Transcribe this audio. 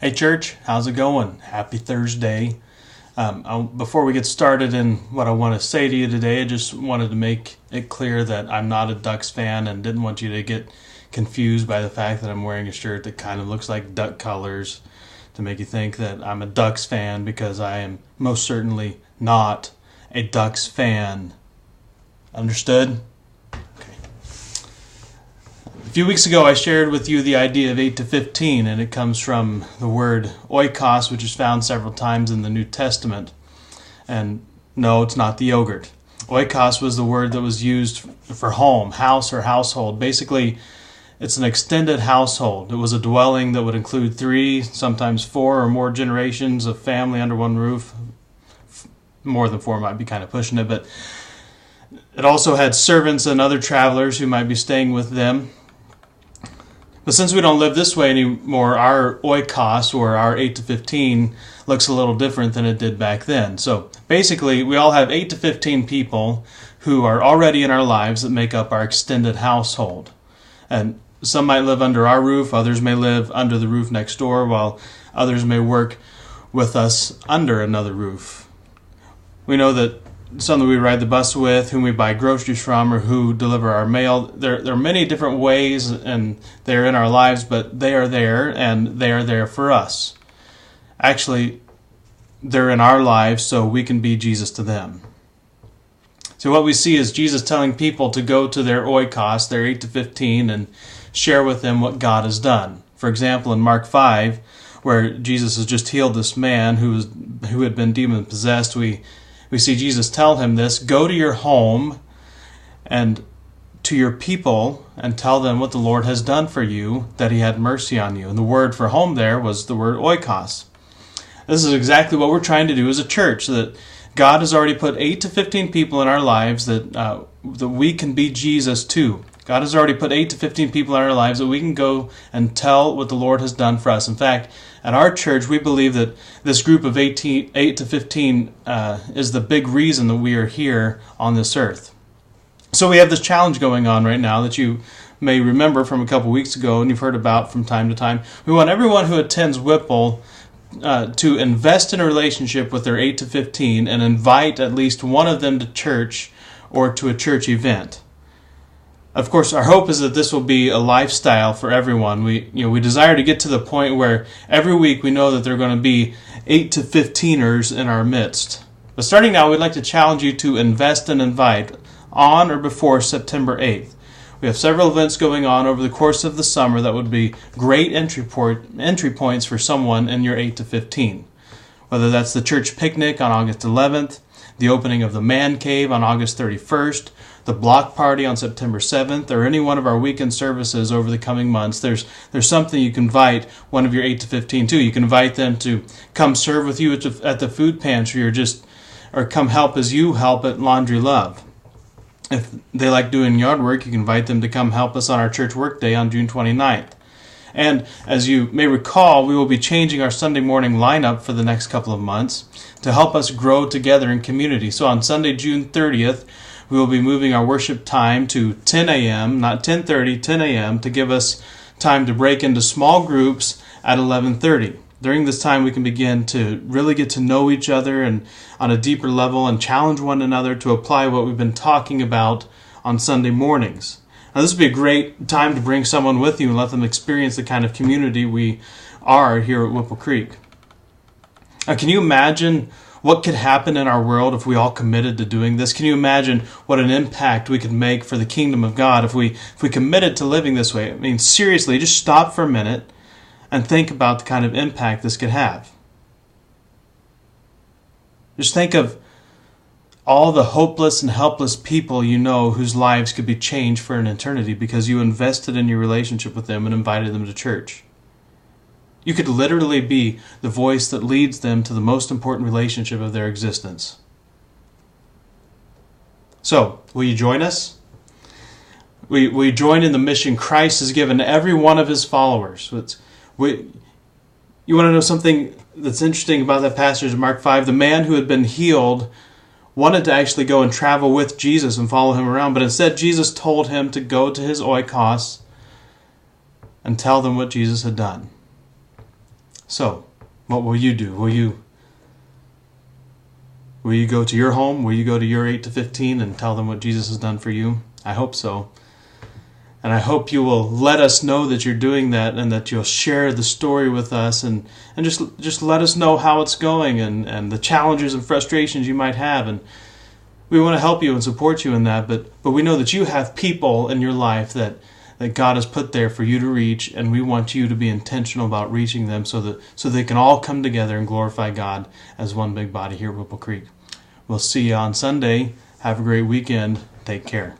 Hey church, how's it going? Happy Thursday. Before we get started in what I want to say to you today, I just wanted to make it clear that I'm not a Ducks fan and didn't want you to get confused by the fact that I'm wearing a shirt that kind of looks like duck colors to make you think that I'm a Ducks fan, because I am most certainly not a Ducks fan. Understood? A few weeks ago I shared with you the idea of 8 to 15, and it comes from the word oikos, which is found several times in the New Testament. And no, it's not the yogurt. Oikos was the word that was used for home, house or household. Basically, it's an extended household. It was a dwelling that would include 3, sometimes 4 or more generations of family under one roof. More than 4 might be kind of pushing it, but it also had servants and other travelers who might be staying with them. But since we don't live this way anymore, our oikos, or our 8 to 15, looks a little different than it did back then. So basically, we all have 8 to 15 people who are already in our lives that make up our extended household. And some might live under our roof, others may live under the roof next door, while others may work with us under another roof. We know that some that we ride the bus with, whom we buy groceries from, or who deliver our mail. There are many different ways, and they're in our lives, but they are there, and they are there for us. Actually, they're in our lives so we can be Jesus to them. So what we see is Jesus telling people to go to their oikos, their 8 to 15, and share with them what God has done. For example, in Mark 5, where Jesus has just healed this man who had been demon-possessed, we see Jesus tell him this: go to your home and to your people and tell them what the Lord has done for you, that he had mercy on you. And the word for home there was the word oikos. This is exactly what we're trying to do as a church, so that God has already put 8 to 15 people in our lives that we can be Jesus to. God has already put 8 to 15 people in our lives that we can go and tell what the Lord has done for us. In fact, at our church, we believe that this group of 8 to 15 is the big reason that we are here on this earth. So we have this challenge going on right now that you may remember from a couple weeks ago and you've heard about from time to time. We want everyone who attends Whipple to invest in a relationship with their 8 to 15 and invite at least one of them to church or to a church event. Of course, our hope is that this will be a lifestyle for everyone. We desire to get to the point where every week we know that there are going to be 8 to 15ers in our midst. But starting now, we'd like to challenge you to invest and invite on or before September 8th. We have several events going on over the course of the summer that would be great entry points for someone in your 8 to 15. Whether that's the church picnic on August 11th, the opening of the man cave on August 31st, the block party on September 7th, or any one of our weekend services over the coming months, there's something you can invite one of your 8 to 15 to. You can invite them to come serve with you at the food pantry, or come help as you help at Laundry Love. If they like doing yard work, you can invite them to come help us on our church work day on June 29th. And as you may recall, we will be changing our Sunday morning lineup for the next couple of months to help us grow together in community. So on Sunday, June 30th, we will be moving our worship time to 10 a.m., not 10:30, 10 a.m., to give us time to break into small groups at 11:30. During this time, we can begin to really get to know each other and on a deeper level and challenge one another to apply what we've been talking about on Sunday mornings. Now, this would be a great time to bring someone with you and let them experience the kind of community we are here at Whipple Creek. Now, can you imagine what could happen in our world if we all committed to doing this? Can you imagine what an impact we could make for the kingdom of God if we committed to living this way? I mean, seriously, just stop for a minute and think about the kind of impact this could have. Just think of all the hopeless and helpless people you know whose lives could be changed for an eternity because you invested in your relationship with them and invited them to church. You could literally be the voice that leads them to the most important relationship of their existence. So, will you join us? Will you join in the mission Christ has given to every one of his followers? You want to know something that's interesting about that passage in Mark 5? The man who had been healed wanted to actually go and travel with Jesus and follow him around, but instead Jesus told him to go to his oikos and tell them what Jesus had done. So, what will you do? Will you go to your home? Will you go to your 8 to 15 and tell them what Jesus has done for you? I hope so. And I hope you will let us know that you're doing that, and that you'll share the story with us, and just let us know how it's going, and the challenges and frustrations you might have. And we want to help you and support you in that, but we know that you have people in your life that God has put there for you to reach, and we want you to be intentional about reaching them so they can all come together and glorify God as one big body here at Whipple Creek. We'll see you on Sunday. Have a great weekend. Take care.